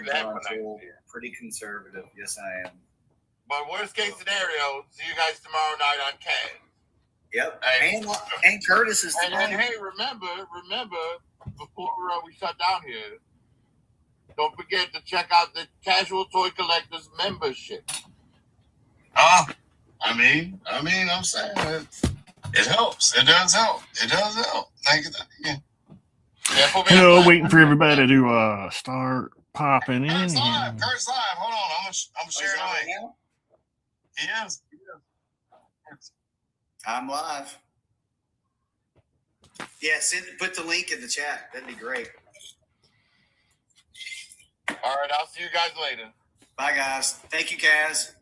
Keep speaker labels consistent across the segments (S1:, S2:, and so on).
S1: that for next year.
S2: Pretty conservative. Yes, I am.
S1: But worst case scenario, see you guys tomorrow night on Cash.
S2: Yep. And Curtis is
S1: and hey, remember, before we shut down here, don't forget to check out the Casual Toy Collectors membership.
S3: I'm saying it helps. It does help. Thank you.
S4: Hello, waiting for everybody to start popping in.
S3: Kurt's live. Hold on, I'm gonna share it right now. He is.
S2: I'm live. Yeah, put the link in the chat. That'd be great.
S1: All right, I'll see you guys later.
S2: Bye, guys. Thank you, Kaz.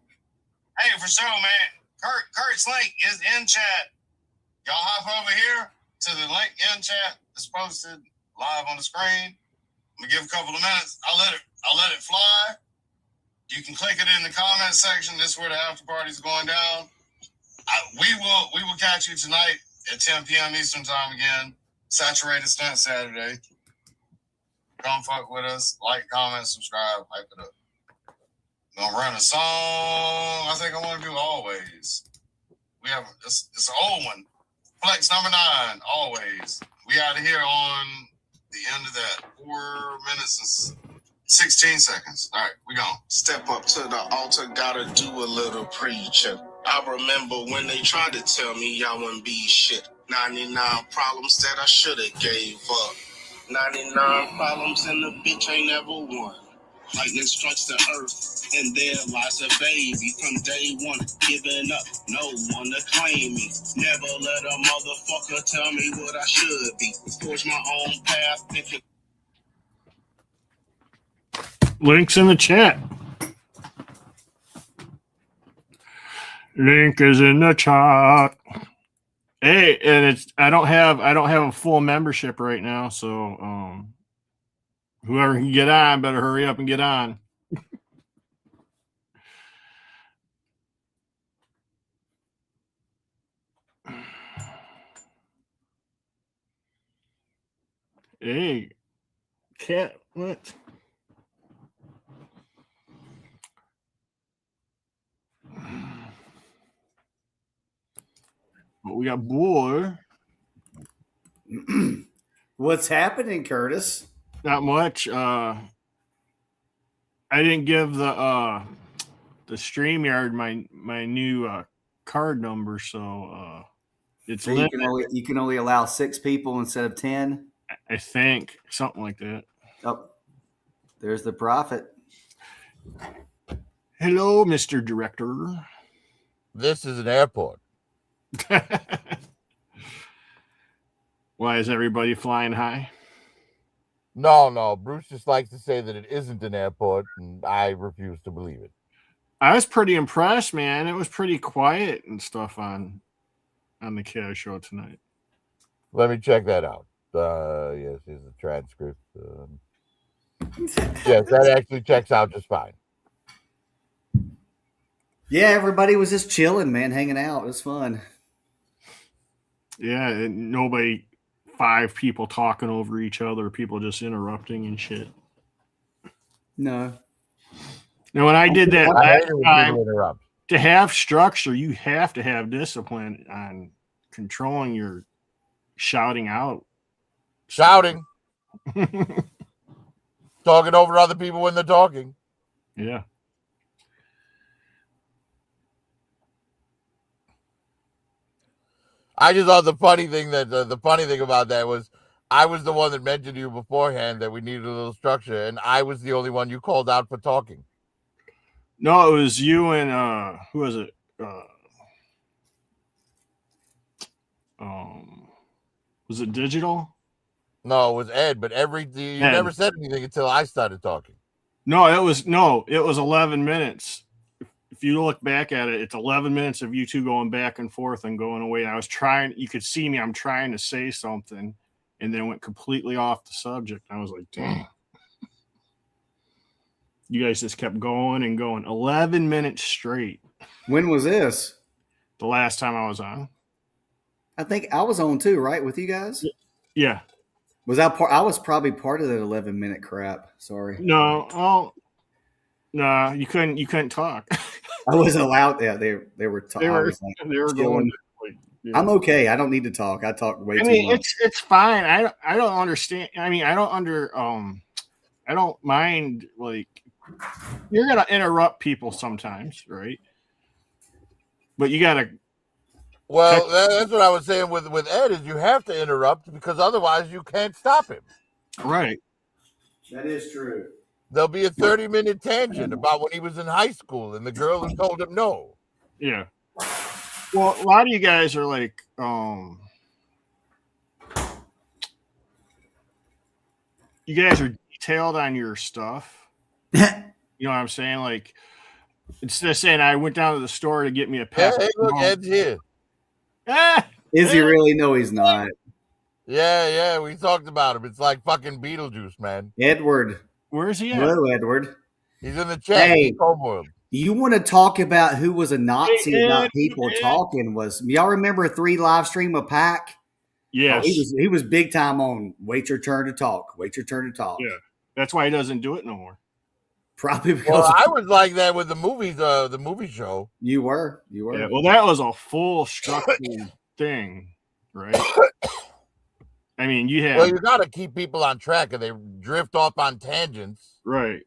S3: Hey, for sure, man. Kurt's link is in chat. Y'all hop over here to the link in chat. It's posted live on the screen. I'm gonna give a couple of minutes. I'll let it fly. You can click it in the comment section. This is where the after party's going down. We will catch you tonight at 10 p.m. Eastern time again. Saturated Stunt Saturday. Come fuck with us. Like, comment, subscribe, hype it up. Gonna run a song. I think I want to do Always. We have it's an old one. Flex number 9. Always. We out of here on the end of that. 4 minutes and 16 seconds. All right, we gone.
S5: Step up to the altar, gotta do a little preaching. I remember when they tried to tell me I wouldn't be shit. 99 problems that I should've gave up. 99 problems and the bitch ain't never won. Lightning strikes the earth, and there lies a baby from day one. Giving up, no one to claim me. Never let a motherfucker tell me what I should be. Forge my own path.
S4: Links in the chat. Link is in the chat. Hey, and I don't have a full membership right now, so whoever can get on better hurry up and get on. Hey, cat, what? But we got boy.
S2: What's happening, Curtis?
S4: Not much. I didn't give the StreamYard my new card number, so it's
S2: so you can only allow 6 people instead of 10.
S4: I think something like that.
S2: Oh, there's the prophet.
S4: Hello, Mr. Director.
S1: This is an airport.
S4: Why is everybody flying high?
S1: No. Bruce just likes to say that it isn't an airport, and I refuse to believe it.
S4: I was pretty impressed, man. It was pretty quiet and stuff on the Kaz show tonight.
S1: Let me check that out. Yes, here's the transcript. Yes, that actually checks out just fine.
S2: Yeah, everybody was just chilling, man, hanging out. It was fun.
S4: Yeah, and nobody, 5 people talking over each other, people just interrupting and shit.
S2: No.
S4: Now, when I did that last time, to have structure, you have to have discipline on controlling your shouting out.
S1: Shouting. Talking over other people when they're talking.
S4: Yeah.
S1: I just thought the funny thing about that was I was the one that mentioned to you beforehand that we needed a little structure, and I was the only one you called out for talking.
S4: No, it was you and who was it? Was it Digital?
S1: No, it was Ed, but you never said anything until I started talking.
S4: No, it was 11 minutes. If you look back at it, it's 11 minutes of you two going back and forth and going away. I was trying, you could see me, I'm trying to say something, and then went completely off the subject. I was like, damn. You guys just kept going and going. 11 minutes straight.
S2: When was this?
S4: The last time I was on.
S2: I think I was on too, right? With you guys?
S4: Yeah.
S2: Was I part? I was probably part of that 11-minute crap. Sorry,
S4: No, oh, nah, you couldn't talk.
S2: I wasn't allowed. Yeah, they were.
S4: they
S2: I
S4: were
S2: was like
S4: they were going
S2: chilling.
S4: to, like,
S2: I'm okay. I don't need to talk. I talk way
S4: I
S2: too
S4: mean,
S2: much.
S4: it's fine. I don't understand. I mean, I don't mind, like, you're gonna interrupt people sometimes, right? But you gotta
S1: Well, that's what I was saying with Ed is you have to interrupt because otherwise you can't stop him.
S4: right.
S2: That is true.
S1: There'll be a 30-minute tangent about when he was in high school and the girl who told him no.
S4: Yeah. Well, a lot of you guys are like, you guys are detailed on your stuff. You know what I'm saying? Like, instead of saying I went down to the store to get me a
S1: Yeah,
S4: pack.
S1: hey, look, Ed's here.
S2: Is he really? No, he's not.
S1: Yeah, we talked about him. It's like fucking Beetlejuice, man.
S2: Edward.
S4: Where's he at?
S2: Hello, Edward.
S1: He's in the chat.
S2: Hey.
S1: He's homeworld.
S2: You want to talk about who was a Nazi
S4: Hey,
S2: about
S4: Ed,
S2: people
S4: Ed.
S2: talking? Was y'all remember 3 live stream of Pac?
S4: Yes.
S2: Oh, he was big time on wait your turn to talk. Wait your turn to talk.
S4: Yeah. That's why he doesn't do it no more.
S2: Probably because
S1: Well, I was like that with the movies, the movie show.
S2: you were.
S4: Yeah. Well, that was a full structured thing, right? I mean, you have
S1: Well, you got to keep people on track, and they drift off on tangents.
S4: right.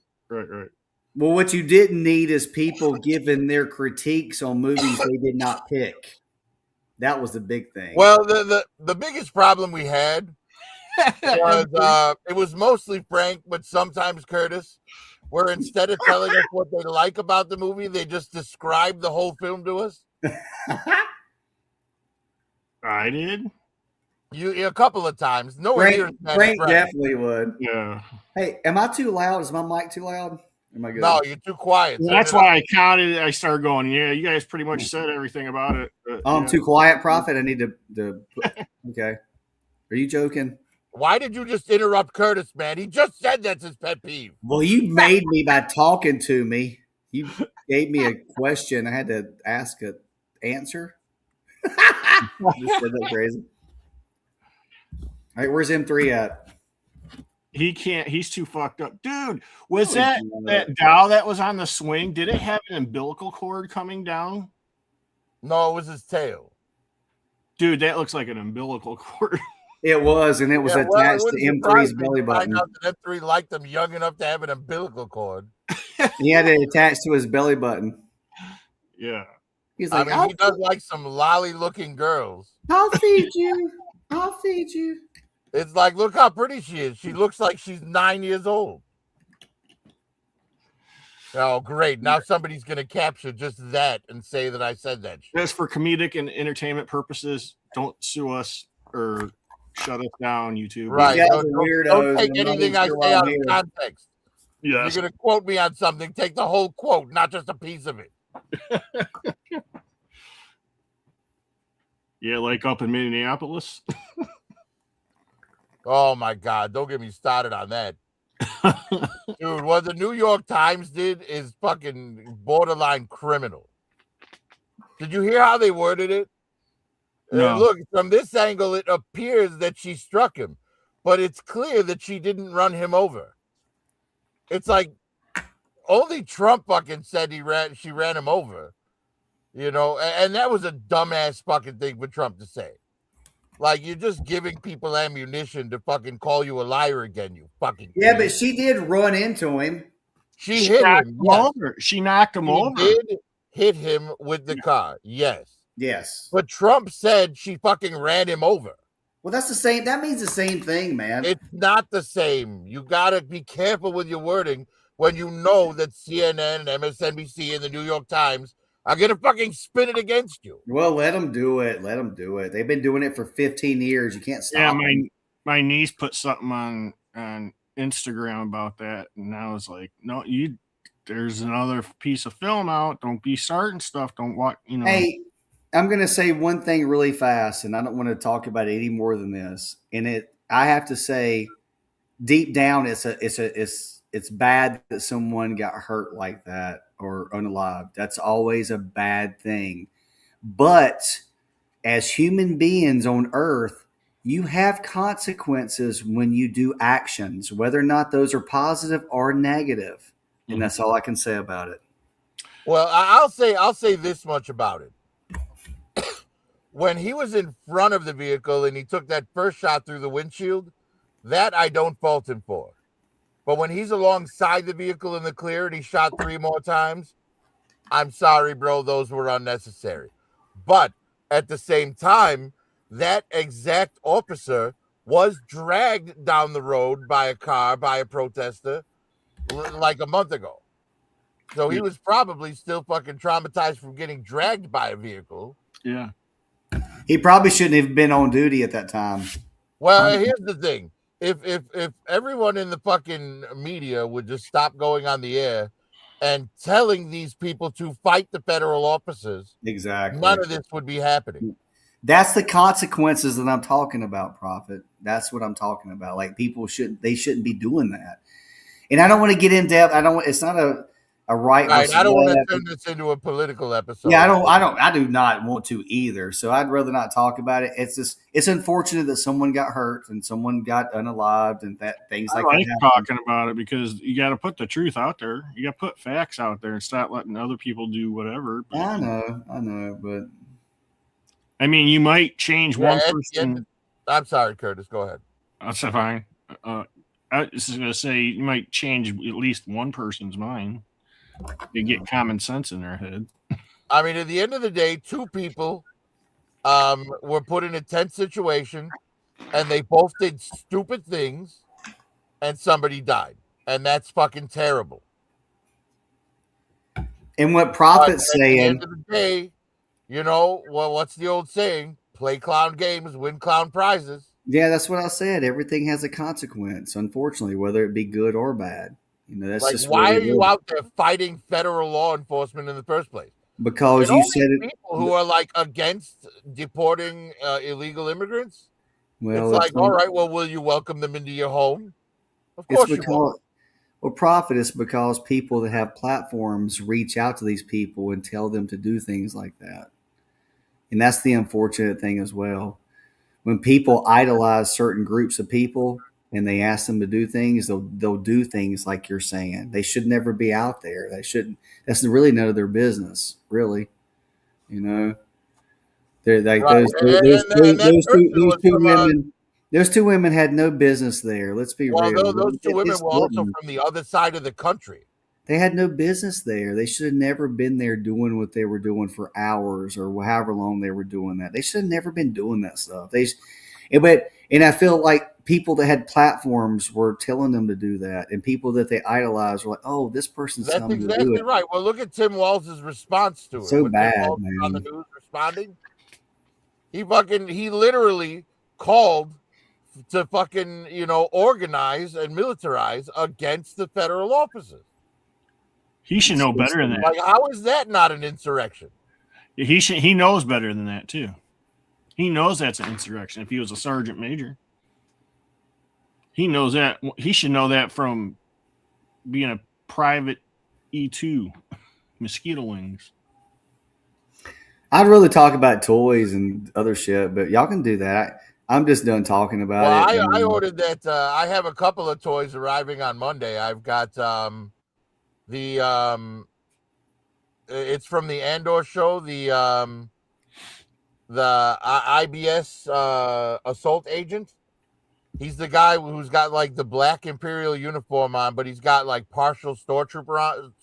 S2: Well, what you didn't need is people giving their critiques on movies they did not pick. That was the big thing.
S1: Well, the biggest problem we had was it was mostly Frank, but sometimes Curtis, where instead of telling us what they like about the movie, they just describe the whole film to us.
S4: I did.
S1: You a couple of times. No one
S2: Frank,
S1: here is mad at
S2: Frank definitely would.
S4: Yeah.
S2: Hey, am I too loud? Is my mic too loud? Am I good?
S1: No, you're too quiet.
S4: Well, that's why I counted it. I started going, yeah, you guys pretty much said everything about it.
S2: I'm
S4: yeah.
S2: too quiet, Prophet. I need to okay. Are you joking?
S1: Why did you just interrupt Curtis, man? He just said that's his pet peeve.
S2: Well, you made me by talking to me. You gave me a question. I had to ask an answer. Just said that crazy. All right, where's M3 at?
S4: He can't. He's too fucked up, dude. Was that doll that was on the swing? Did it have an umbilical cord coming down?
S1: No, it was his tail.
S4: Dude, that looks like an umbilical cord.
S2: It was, and it was attached to M3's belly button.
S1: M3 liked him young enough to have an umbilical cord.
S2: He had it attached to his belly button.
S4: Yeah.
S2: He's like,
S1: he does like some lolly-looking girls.
S2: I'll feed you. I'll feed you.
S1: It's like, look how pretty she is. She looks like she's 9 years old. Oh, great. Now somebody's going to capture just that and say that I said that shit.
S4: That's for comedic and entertainment purposes. Don't sue us or shut us down, YouTube.
S1: Right. Don't take
S2: and
S1: anything I say out of context.
S4: Yes.
S1: If you're going to quote me on something, take the whole quote, not just a piece of it.
S4: Yeah, like up in Minneapolis.
S1: Oh, my God. Don't get me started on that. Dude, what the New York Times did is fucking borderline criminal. Did you hear how they worded it?
S4: No.
S1: Look, from this angle, it appears that she struck him, but it's clear that she didn't run him over. It's like only Trump fucking said she ran him over, you know, and that was a dumbass fucking thing for Trump to say. Like, you're just giving people ammunition to fucking call you a liar again, you fucking
S2: Yeah,
S1: idiot.
S2: but she did run into him.
S1: She hit him.
S4: Over. She knocked him over.
S1: She did hit him with the car. Yes.
S2: Yes.
S1: But Trump said she fucking ran him over.
S2: Well, that's the same. That means the same thing, man.
S1: It's not the same. You got to be careful with your wording when you know that CNN and MSNBC and the New York Times are going to fucking spin it against you.
S2: Well, let them do it. Let them do it. They've been doing it for 15 years. You can't stop them.
S4: My niece put something on Instagram about that, and I was like, no, there's another piece of film out. Don't be starting stuff. Don't watch, you know.
S2: Hey, I'm going to say one thing really fast, and I don't want to talk about it any more than this. And I have to say, deep down, it's bad that someone got hurt like that or unalived. That's always a bad thing. But as human beings on Earth, you have consequences when you do actions, whether or not those are positive or negative. And that's all I can say about it.
S1: Well, I'll say this much about it. When he was in front of the vehicle and he took that first shot through the windshield, that I don't fault him for. But when he's alongside the vehicle in the clear and he shot 3 more times, I'm sorry, bro, those were unnecessary. But at the same time, that exact officer was dragged down the road by a car, by a protester, like a month ago. So he was probably still fucking traumatized from getting dragged by a vehicle.
S4: Yeah.
S2: He probably shouldn't have been on duty at that time.
S1: Well, here's the thing. If everyone in the fucking media would just stop going on the air and telling these people to fight the federal officers,
S2: Exactly.
S1: none of this would be happening.
S2: That's the consequences that I'm talking about, Prophet. That's what I'm talking about. Like people shouldn't be doing that. And I don't want to get in depth. It's not a right.
S1: I don't want to turn this into a political episode.
S2: Yeah, I do not want to either. So I'd rather not talk about it. It's unfortunate that someone got hurt and someone got unalived and things like that.
S4: I like talking about it because you got to put the truth out there. You got to put facts out there and stop letting other people do whatever.
S2: But, I know, but
S4: I mean, you might change one person.
S1: I'm sorry, Curtis. Go ahead.
S4: That's fine. I was just going to say you might change at least one person's mind. They get common sense in their head.
S1: I mean, at the end of the day, 2 people were put in a tense situation, and they both did stupid things, and somebody died, and that's fucking terrible.
S2: And what Prophet's saying,
S1: at the end of the day, what's the old saying? Play clown games, win clown prizes.
S2: Yeah, that's what I said. Everything has a consequence, unfortunately, whether it be good or bad. That's
S1: like,
S2: just
S1: why are you out there fighting federal law enforcement in the first place?
S2: Because you said it.
S1: People who are like against deporting illegal immigrants.
S2: Well,
S1: it's like, all right, well, will you welcome them into your home? Of course you will.
S2: Well, Prophet, is because people that have platforms reach out to these people and tell them to do things like that. And that's the unfortunate thing as well. When people idolize certain groups of people and they ask them to do things, they'll do things like you're saying. They should never be out there. They shouldn't. That's really none of their business, really. They're like right. those two women. Those 2 women had no business there. Let's be real.
S1: Those 2 women were also from the other side of the country.
S2: They had no business there. They should have never been there doing what they were doing for hours or however long they were doing that. They should have never been doing that stuff. And I feel like people that had platforms were telling them to do that, and people that they idolized were like, "Oh, this person's
S1: That's exactly right." Well, look at Tim Walz's response to it.
S2: So bad, man.
S1: On the news responding, he literally called to fucking organize and militarize against the federal officers.
S4: He should know better than that.
S1: Like, how is that not an insurrection?
S4: He knows better than that too. He knows that's an insurrection. If he was a sergeant major, he knows that. He should know that from being a private E2 mosquito wings.
S2: I'd really talk about toys and other shit, but y'all can do that. I'm just done talking about it.
S1: I ordered that. I have a couple of toys arriving on Monday. I've got it's from the Andor show, the IBS assault agent. He's the guy who's got like the black Imperial uniform on, but he's got like partial stormtrooper on,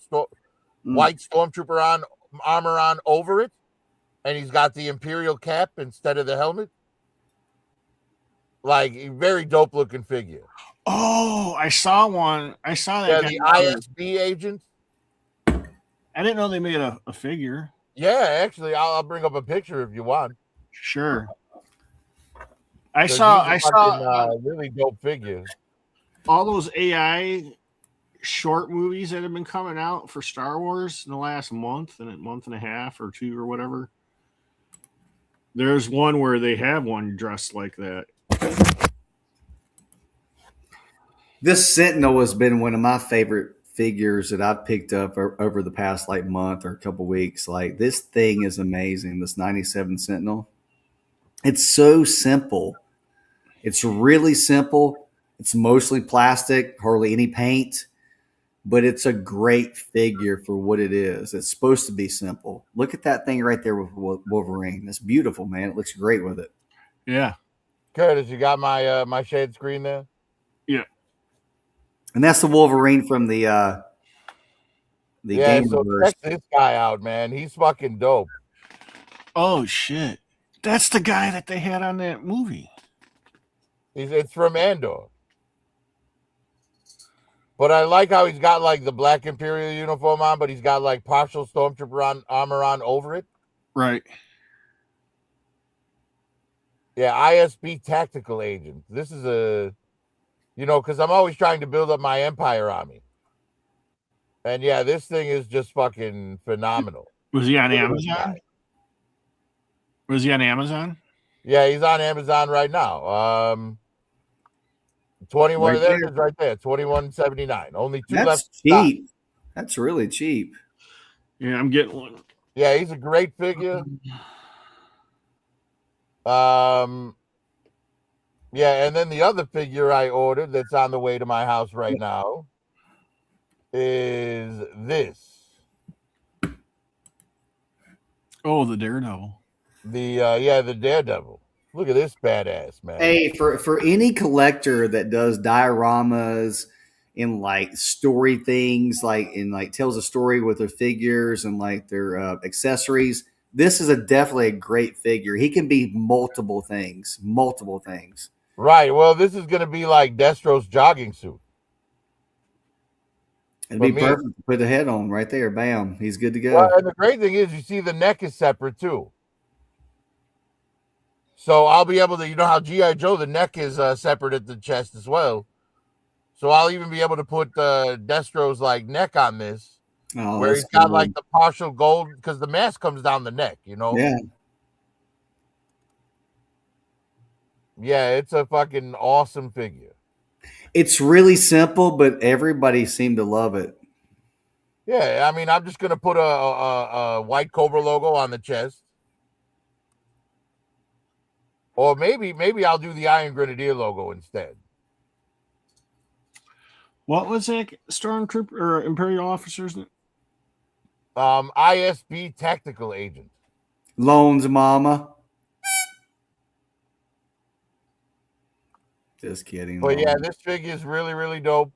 S1: white stormtrooper on armor on over it, and he's got the Imperial cap instead of the helmet. Like, a very dope looking figure.
S4: Oh, I saw one. I saw that.
S1: Yeah, the ISB agent.
S4: I didn't know they made a figure.
S1: Yeah, actually, I'll bring up a picture if you want.
S4: Sure. I saw
S1: really dope figure.
S4: All those AI short movies that have been coming out for Star Wars in the last month and a half or 2 or whatever. There's one where they have one dressed like that.
S2: This Sentinel has been one of my favorite figures that I've picked up over the past like month or a couple weeks. Like, this thing is amazing. This 97 Sentinel. It's so simple, It's really simple. It's mostly plastic, hardly any paint, but it's a great figure for what it is. It's supposed to be simple. Look at that thing right there with Wolverine. It's beautiful, man. It looks great with it.
S4: Yeah.
S1: Curtis, you got my my shade screen there?
S4: Yeah.
S2: And that's the Wolverine from the
S1: Yeah, so
S2: Gamerverse.
S1: check this guy out, man. He's fucking dope.
S4: Oh shit. That's the guy that they had on that movie.
S1: It's from Andor. But I like how he's got like the Black Imperial uniform on, but he's got like partial Stormtrooper armor on over it.
S4: Right.
S1: Yeah, ISB tactical agent. This is a, because I'm always trying to build up my Empire army. And yeah, this thing is just fucking phenomenal.
S4: Was he on Amazon? Was he on Amazon?
S1: Yeah, he's on Amazon right now. 21
S2: Right
S1: there
S2: there.
S1: it is right there, $21.79. Only two
S2: That's
S1: left.
S2: cheap. That's really cheap.
S4: Yeah, I'm getting one.
S1: Yeah, he's a great figure. Yeah, and then the other figure I ordered that's on the way to my house right now is this.
S4: Oh, the Daredevil.
S1: The Daredevil. Look at this badass, man.
S2: Hey, for any collector that does dioramas and like story things, like tells a story with their figures and like their accessories, this is definitely a great figure. He can be multiple things.
S1: Right. Well, this is going to be like Destro's jogging suit.
S2: It'd be perfect to put the head on right there. Bam. He's good to go.
S1: Well, and the great thing is, you see the neck is separate too. So I'll be able to, how G.I. Joe, the neck is separate at the chest as well. So I'll even be able to put Destro's like neck on this, where he's got like the partial gold, because the mask comes down the neck,
S2: Yeah.
S1: Yeah, it's a fucking awesome figure.
S2: It's really simple, but everybody seemed to love it.
S1: Yeah, I mean, I'm just gonna put a white Cobra logo on the chest, or maybe I'll do the Iron Grenadier logo instead.
S4: What was that Stormtrooper or Imperial officer's name?
S1: ISB tactical agent.
S2: Loans, mama. Just kidding.
S1: But yeah, this figure is really, really dope.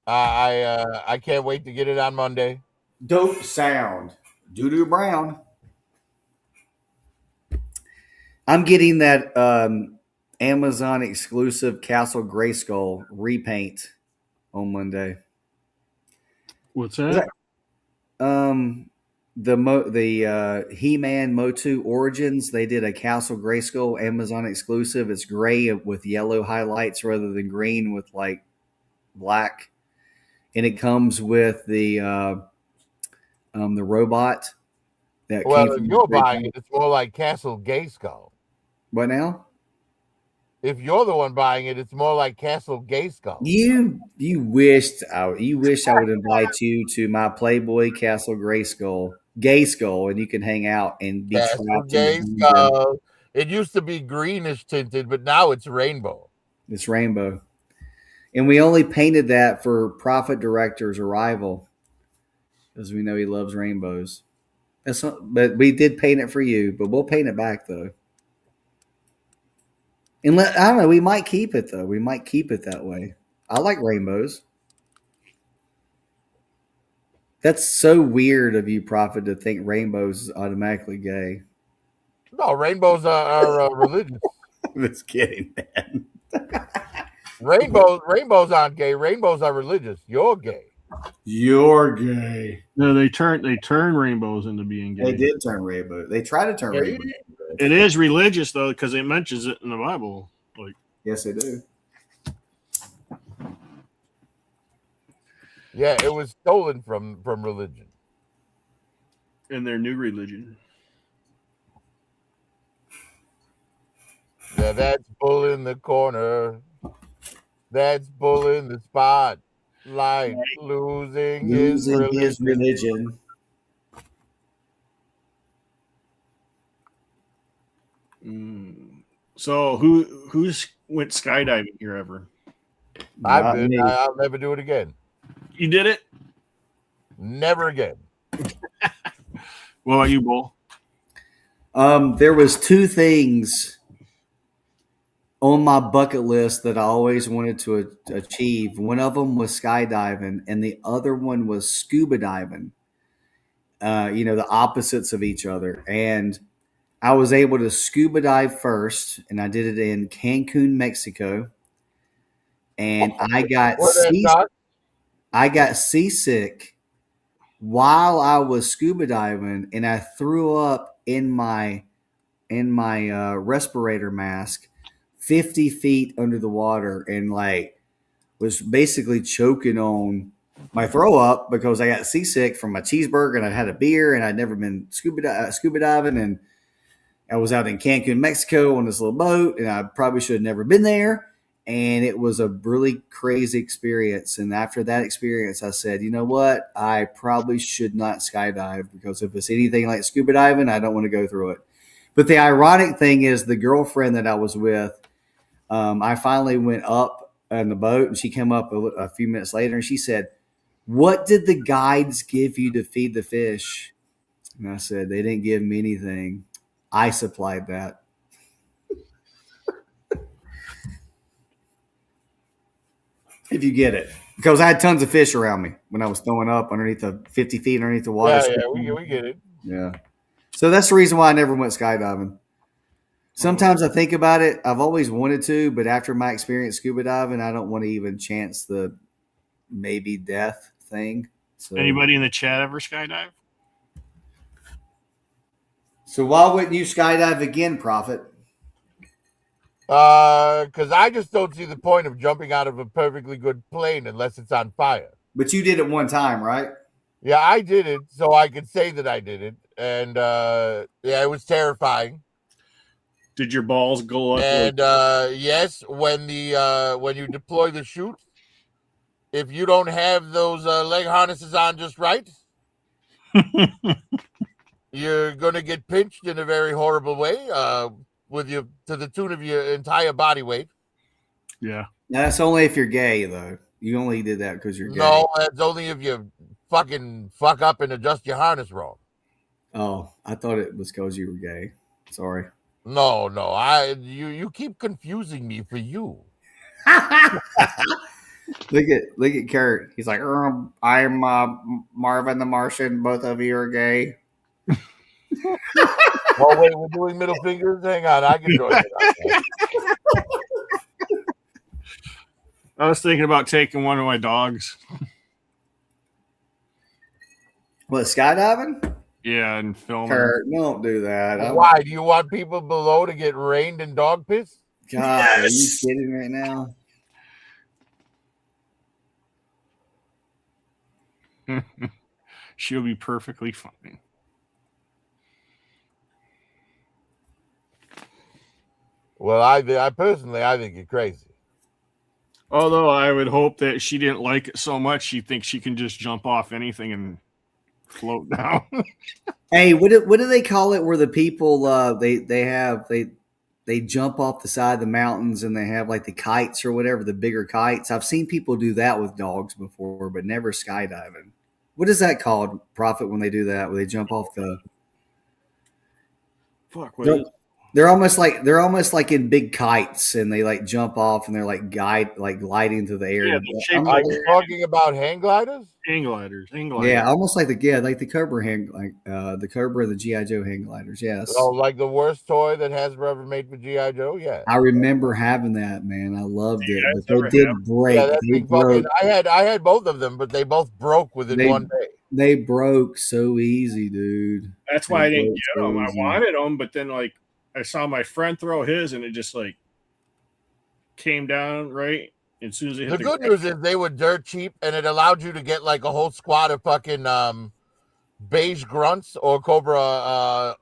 S1: I can't wait to get it on Monday.
S2: Dope sound. Doo-doo Brown. I'm getting that Amazon exclusive Castle Grayskull repaint on Monday.
S4: What's that?
S2: The He-Man Motu Origins, they did a Castle Grayskull Amazon exclusive. It's gray with yellow highlights rather than green with like black, and it comes with the robot.
S1: If you're buying it, it's more like Castle Grayskull.
S2: What now?
S1: If you're the one buying it, it's more like Castle Grayskull.
S2: You wish I would invite you to my Playboy Castle Grayskull, and you can hang out and be trapped in
S1: Grayskull. It used to be greenish tinted, but now it's rainbow.
S2: It's rainbow, and we only painted that for Prophet Director's arrival, because we know he loves rainbows. But we did paint it for you, but we'll paint it back though. And I don't know, we might keep it though. We might keep it that way. I like rainbows. That's so weird of you, Prophet, to think rainbows is automatically gay.
S1: No, rainbows are religious.
S2: Just kidding, man.
S1: Rainbows aren't gay. Rainbows are religious. You're gay.
S2: You're gay.
S4: No, they turn rainbows into being gay.
S2: They did turn rainbow. They try to turn rainbows.
S4: It is religious though, because it mentions it in the Bible. Like,
S2: yes, they do.
S1: Yeah, it was stolen from religion.
S4: In their new religion.
S1: Yeah, that's bull in the corner. That's bull in the spot. Like losing his religion.
S4: So who's went skydiving here ever?
S1: I've
S2: Not
S1: been.
S2: me.
S1: I'll never do it again.
S4: You did it?
S1: Never again.
S4: What about you, Bull?
S2: There was two things on my bucket list that I always wanted to achieve. One of them was skydiving, and the other one was scuba diving. The opposites of each other. And I was able to scuba dive first, and I did it in Cancun, Mexico. And
S1: Were there sharks?
S2: I got seasick while I was scuba diving, and I threw up in my respirator mask 50 feet under the water, and like was basically choking on my throw up because I got seasick from my cheeseburger and I had a beer and I'd never been scuba diving, and I was out in Cancun, Mexico on this little boat, and I probably should have never been there. And it was a really crazy experience. And after that experience, I said, you know what? I probably should not skydive, because if it's anything like scuba diving, I don't want to go through it. But the ironic thing is, the girlfriend that I was with, I finally went up in the boat, and she came up a few minutes later, and she said, "What did the guides give you to feed the fish?" And I said, "They didn't give me anything. I supplied that." If you get it, because I had tons of fish around me when I was throwing up underneath the 50 feet underneath the water.
S1: Yeah, we get it.
S2: Yeah. So that's the reason why I never went skydiving. Sometimes I think about it. I've always wanted to, but after my experience scuba diving, I don't want to even chance the maybe death thing. So,
S4: Anybody in the chat ever skydive?
S2: so why wouldn't you skydive again, Prophet?
S1: Because I just don't see the point of jumping out of a perfectly good plane unless it's on fire.
S2: But you did it one time, right?
S1: Yeah, I did it, so I could say that I did it, and yeah, it was terrifying.
S4: Did your balls go up?
S1: And yes, when you deploy the chute, if you don't have those leg harnesses on just right, you're gonna get pinched in a very horrible way, with you to the tune of your entire body weight.
S4: Yeah.
S2: Now, that's only if you're gay, though. You only did that because you're gay.
S1: No, that's only if you fucking fuck up and adjust your harness wrong.
S2: Oh, I thought it was because you were gay. Sorry.
S1: No, you keep confusing me for you.
S2: Look at Kurt. He's like, I'm Marvin the Martian. Both of you are gay.
S1: Oh wait, we're doing middle fingers. Hang on, I can join it.
S4: I was thinking about taking one of my dogs.
S2: What, skydiving?
S4: Yeah, and filming.
S2: Kurt, don't do that.
S1: Why? Do you want people below to get rained in dog piss?
S2: God,
S4: Yes.
S2: Are you kidding right now?
S4: She'll be perfectly fine.
S1: Well, I personally, I think you're crazy.
S4: Although I would hope that she didn't like it so much, she thinks she can just jump off anything and float down.
S2: Hey, what do they call it? Where the people they jump off the side of the mountains and they have like the kites or whatever, the bigger kites. I've seen people do that with dogs before, but never skydiving. What is that called, Prophet, when they do that? Where they jump off the?
S4: Fuck. What is
S2: They're almost like in big kites, and they like jump off and they're like gliding through the air.
S4: Yeah,
S1: Are you talking about hang gliders?
S4: hang gliders.
S2: Yeah, almost like the Cobra hang, like the Cobra and the GI Joe hang gliders. Yes.
S1: Oh, like the worst toy that Hasbro ever made for GI Joe. Yeah,
S2: I remember having that, man. I loved it,
S4: Yeah,
S2: but they did break.
S1: yeah,
S2: They broke.
S1: I had both of them, but they both broke within one day.
S2: They broke so easy, dude.
S4: That's why I
S2: They
S4: didn't
S2: broke
S4: get
S2: so
S4: them. I
S2: easy.
S4: wanted them, but then like I saw my friend throw his, and it just like came down right as soon as it hit
S1: The
S4: the
S1: good
S4: ground.
S1: news is they were dirt cheap, and it allowed you to get like a whole squad of fucking beige grunts or Cobra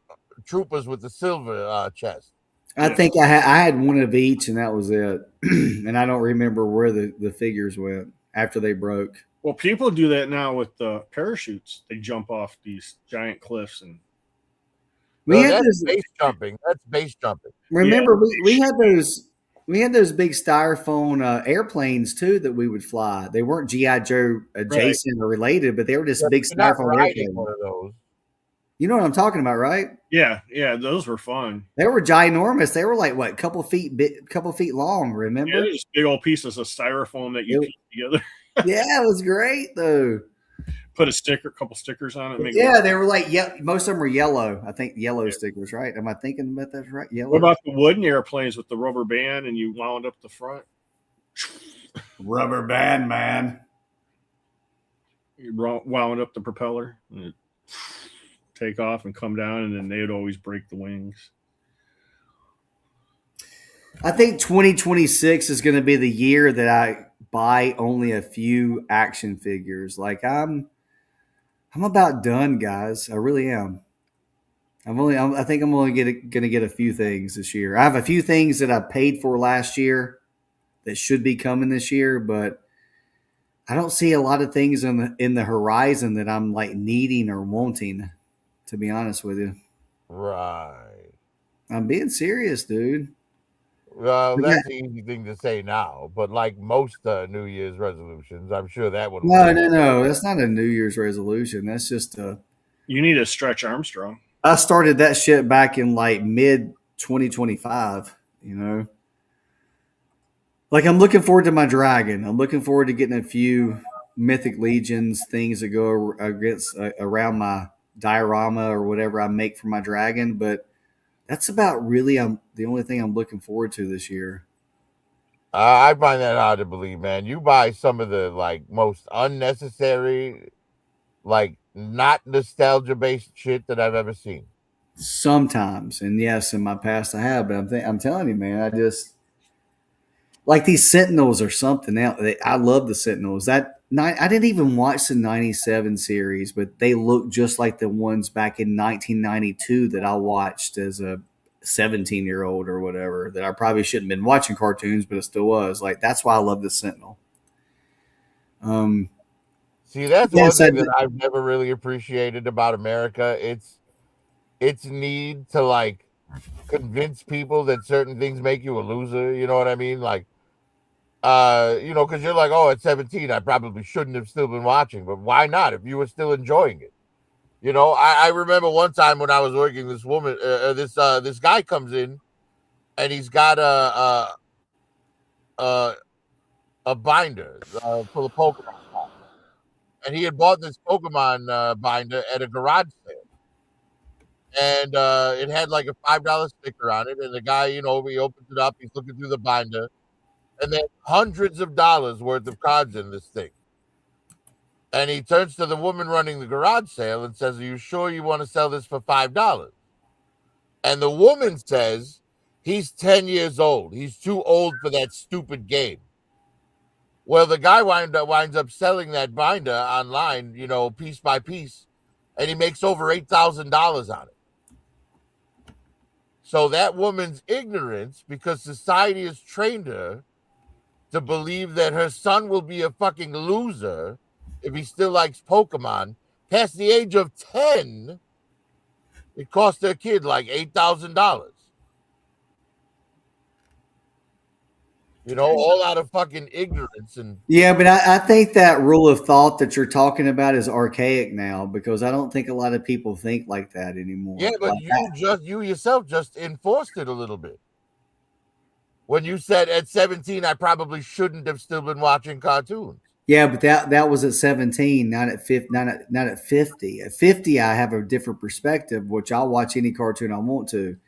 S1: troopers with the silver chest.
S2: I think I had one of each, and that was it. And I don't remember where the figures went after they broke.
S4: Well, people do that now with the parachutes. They jump off these giant cliffs, and
S2: We had
S1: that's
S2: those.
S1: base jumping. That's base jumping.
S2: Remember, we had those. We had those big styrofoam airplanes too that we would fly. They weren't GI Joe
S4: Right.
S2: adjacent or related, but they were just
S1: Yeah,
S2: big
S1: you're not
S2: styrofoam
S1: riding
S2: airplanes.
S1: one of those.
S2: You know what I'm talking about, right?
S4: Yeah, those were fun.
S2: They were ginormous. They were like what, couple feet long.
S4: Yeah,
S2: Remember?
S4: they're just big old pieces of styrofoam that you
S2: It-
S4: piece together.
S2: yeah, it was great though.
S4: Put a couple stickers on it. Make
S2: Yeah, they were like most of them were yellow. I think yellow
S4: Yeah.
S2: stickers, right? Am I thinking about that right? Yellow.
S4: What about the wooden airplanes with the rubber band and you wound up the front?
S2: Rubber band man?
S4: You wound up the propeller and it take off and come down, and then they would always break the wings.
S2: I think 2026 is going to be the year that I buy only a few action figures. Like I'm about done, guys. I really am. I think I'm only going to get a few things this year. I have a few things that I paid for last year that should be coming this year, but I don't see a lot of things in the horizon that I'm like needing or wanting. To be honest with you,
S1: Right.
S2: I'm being serious, dude.
S1: Well,
S2: Yeah.
S1: that's an easy thing to say now, but like most New Year's resolutions, I'm sure that one.
S2: No. That's not a New Year's resolution. That's just a.
S4: You need a Stretch Armstrong.
S2: I started that shit back in like mid 2025. You know, like I'm looking forward to my dragon. I'm looking forward to getting a few Mythic Legions things that go against around my diorama or whatever I make for my dragon, but that's about really the only thing I'm looking forward to this year.
S1: I find that hard to believe, man. You buy some of the like most unnecessary, like not nostalgia based shit that I've ever seen.
S2: Sometimes, and yes, in my past I have, but I'm telling you, man, I just like these Sentinels or something else. I love the Sentinels. I didn't even watch the '97 series, but they look just like the ones back in 1992 that I watched as a 17-year-old or whatever. That I probably shouldn't have been watching cartoons, but it still was. Like that's why I love the Sentinel.
S1: See, that's
S2: Yes,
S1: one thing that I've never really appreciated about America. Its need to like convince people that certain things make you a loser. You know what I mean? Like, because you're like, oh, at 17, I probably shouldn't have still been watching, but why not if you were still enjoying it? You know, I remember one time when I was working, this woman, this guy comes in, and he's got a binder full of Pokemon cards, and he had bought this Pokemon binder at a garage sale. And it had like a $5 sticker on it. And the guy, he opens it up, he's looking through the binder, and then hundreds of dollars worth of cards in this thing. And he turns to the woman running the garage sale and says, "Are you sure you want to sell this for $5?" And the woman says, "He's 10 years old. He's too old for that stupid game." Well, the guy winds up selling that binder online, piece by piece, and he makes over $8,000 on it. So that woman's ignorance, because society has trained her to believe that her son will be a fucking loser if he still likes Pokemon, past the age of 10, it cost their kid like $8,000. All out of fucking ignorance. And
S2: yeah, but I think that rule of thought that you're talking about is archaic now because I don't think a lot of people think like that anymore.
S1: Yeah, but you yourself just enforced it a little bit. When you said at 17, I probably shouldn't have still been watching cartoons.
S2: Yeah, but that was at 17, not at 50. Not at 50. At 50, I have a different perspective, which I'll watch any cartoon I want to.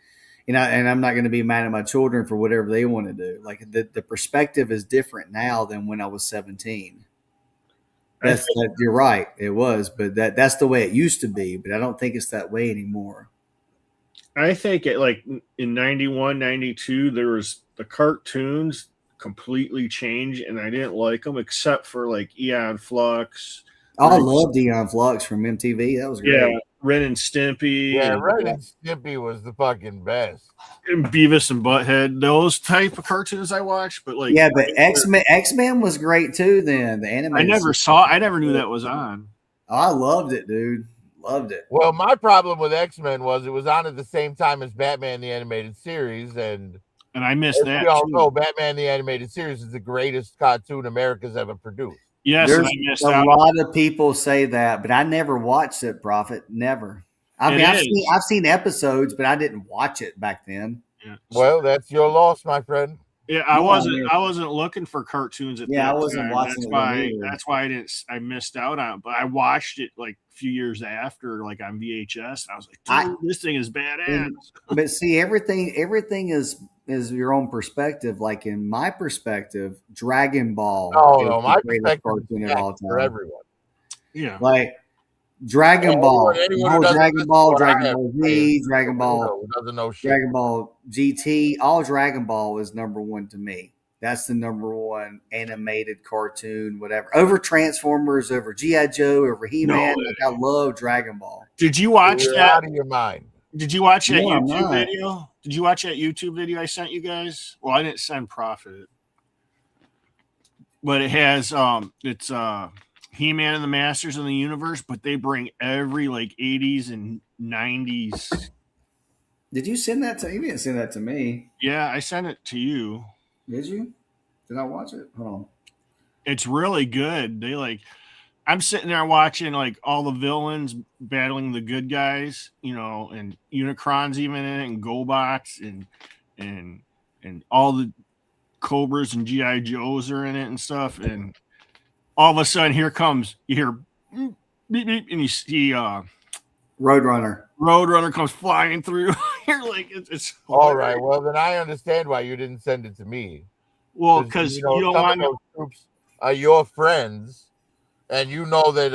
S2: And I'm not going to be mad at my children for whatever they want to do. Like the perspective is different now than when I was 17. You're right. It was, but that's the way it used to be. But I don't think it's that way anymore.
S4: I think in 91, 92, there was the cartoons completely changed, and I didn't like them except for like Eon Flux.
S2: I loved Eon Flux from MTV. That was great.
S4: Yeah, Ren and Stimpy.
S1: Yeah, Ren and Stimpy was the fucking best.
S4: And Beavis and Butthead, those type of cartoons I watched. But
S2: but X-Men was great too. Then the anime.
S4: I never knew that was on.
S2: Oh, I loved it, dude. Loved it.
S1: Well, my problem with X-Men was it was on at the same time as Batman the Animated Series, and
S4: I missed
S1: as
S4: that
S1: we all
S4: too.
S1: know, Batman the Animated Series is the greatest cartoon America's ever produced.
S4: Yes,
S2: There's
S4: and I missed
S2: a
S4: out.
S2: lot of people say that, but I never watched it, Prophet. Never. I mean, I've seen episodes, but I didn't watch it back then.
S4: Yeah.
S1: Well, that's your loss, my friend.
S4: Yeah, I
S2: No,
S4: wasn't.
S2: I mean-
S4: I wasn't looking for cartoons at
S2: Yeah,
S4: that
S2: I wasn't
S4: time.
S2: watching
S4: That's
S2: it
S4: why.
S2: then either.
S4: That's why I didn't. I missed out on it. But I watched it like a few years after, like on VHS. And I was like, dude, this thing is badass.
S2: But see, everything is your own perspective. Like in my perspective, Dragon Ball is
S1: No,
S2: the
S1: my
S2: greatest
S1: perspective
S2: cartoon
S1: is
S2: of all
S1: for
S2: time.
S1: everyone.
S4: Yeah,
S2: Like Dragon Ball,
S1: anyone
S2: the
S1: who
S2: whole
S1: doesn't
S2: Dragon
S1: listen
S2: Ball,
S1: to what I
S2: Dragon
S1: have
S2: Ball
S1: to say
S2: Z,
S1: is
S2: Dragon Ball,
S1: who doesn't know shit.
S2: Dragon Ball GT, all Dragon Ball is number one to me. That's the number one animated cartoon, whatever. Over Transformers, over G.I. Joe, over He-Man. Like, I love Dragon Ball.
S4: Did you watch
S1: You're
S4: that?
S1: out of your mind.
S4: Did you watch that
S2: No, I'm
S4: YouTube
S2: not.
S4: video? Did you watch that YouTube video I sent you guys? Well, I didn't send Prophet, but it has it's He-Man and the Masters of the Universe, but they bring every like 80s and 90s.
S2: Did you send that to? You didn't send that to me.
S4: Yeah, I sent it to you.
S2: Did you? Did I watch it? Hold on.
S4: It's really good. They like I'm sitting there watching like all the villains battling the good guys, you know, and Unicron's even in it, and GoBots and all the Cobras and GI Joes are in it and stuff. And all of a sudden, here comes you hear beep beep, and you see Roadrunner comes flying through. You're like, it's
S1: all right. Well, then I understand why you didn't send it to me.
S4: Well, because you don't want
S1: those troops are your friends, and you know that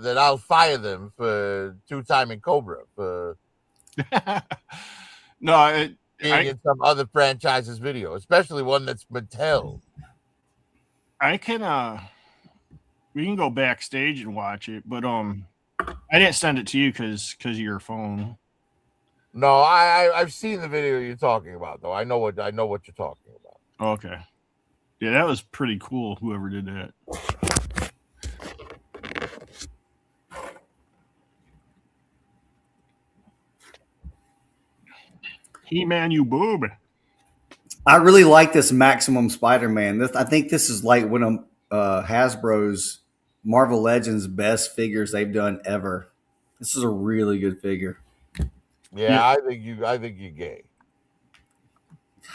S1: that I'll fire them for two-timing Cobra for
S4: no,
S1: being in some other franchise's video, especially one that's Mattel.
S4: I can we can go backstage and watch it, but I didn't send it to you because of your phone.
S1: No, I've seen the video you're talking about, though. I know what you're talking about.
S4: Okay. Yeah, that was pretty cool, whoever did that. He-Man, you boob.
S2: I really like this Maximum Spider-Man. I think this is like one of Hasbro's Marvel Legends best figures they've done ever. This is a really good figure.
S1: Yeah, I think you're gay.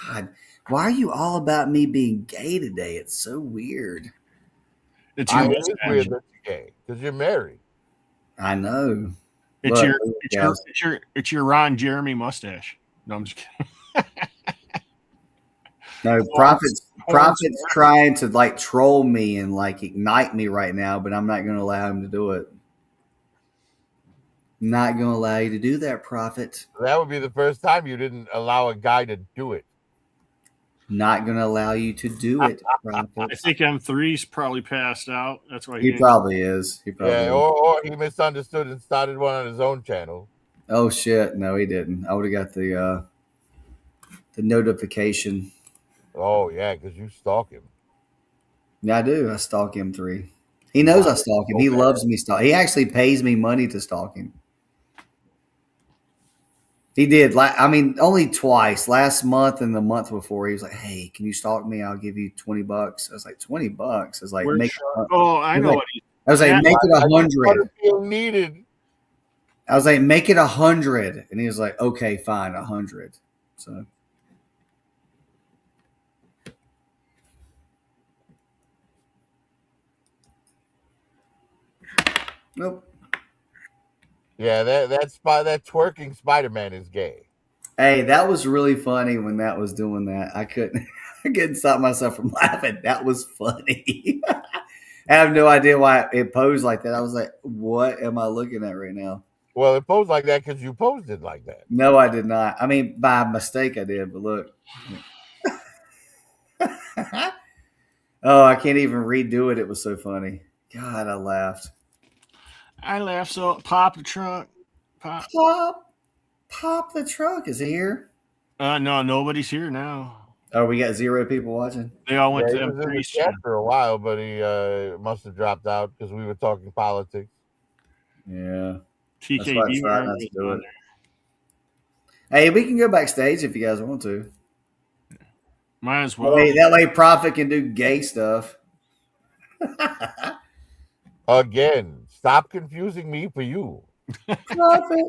S2: God, why are you all about me being gay today? It's so weird.
S4: It's
S1: weird that you're gay because you're married.
S2: I know.
S4: It's your Ron Jeremy mustache. No, I'm just kidding.
S2: No, Prophet's trying to like troll me and like ignite me right now, but I'm not going to allow him to do it. I'm not going to allow you to do that, Prophet.
S1: That would be the first time you didn't allow a guy to do it.
S2: Not going to allow you to do it, Prophet.
S4: I think M3's probably passed out. That's why
S2: he probably is.
S1: Or he misunderstood and started one on his own channel.
S2: Oh shit! No, he didn't. I would have got the notification.
S1: Oh yeah, because you stalk him.
S2: Yeah, I do. I stalk M3. He knows I stalk him. He loves me stalk. He actually pays me money to stalk him. He did. Only twice. Last month and the month before, he was like, "Hey, can you stalk me? I'll give you $20." I was like, $20. I was like,
S4: I know what he.
S2: I was like, make it 100.
S1: Feel needed.
S2: I was like, make it 100, and he was like, okay, fine, 100. So. Nope.
S1: Yeah, that twerking Spider-Man is gay.
S2: Hey, that was really funny when that was doing that. I couldn't stop myself from laughing. That was funny. I have no idea why it posed like that. I was like, what am I looking at right now?
S1: Well, it posed like that because you posed it like that.
S2: No, I did not. I mean, by mistake I did, but look. Oh, I can't even redo it. It was so funny. God, I laughed.
S4: I laughed so. Pop the trunk. Pop
S2: the trunk. Is he here?
S4: No, nobody's here now.
S2: Oh, we got 0 people watching.
S4: They all went to
S1: he was in the chat for a while, but he must have dropped out because we were talking politics.
S2: Yeah. That's why I
S4: TKD
S2: tried not to do it. Hey, we can go backstage if you guys want to.
S4: Might as well.
S2: That way Prophet can do gay stuff.
S1: Again, stop confusing me for you.
S2: Prophet.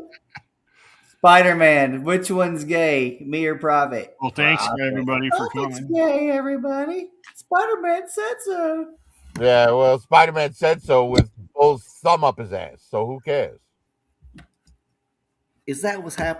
S2: Spider-Man, which one's gay? Me or Prophet?
S4: Well, thanks
S2: Prophet.
S4: everybody for
S2: Prophet's
S4: coming.
S2: gay, everybody. Spider-Man said so.
S1: Yeah, well, Spider-Man said so with both thumb up his ass. So who cares?
S2: Is that what's happening?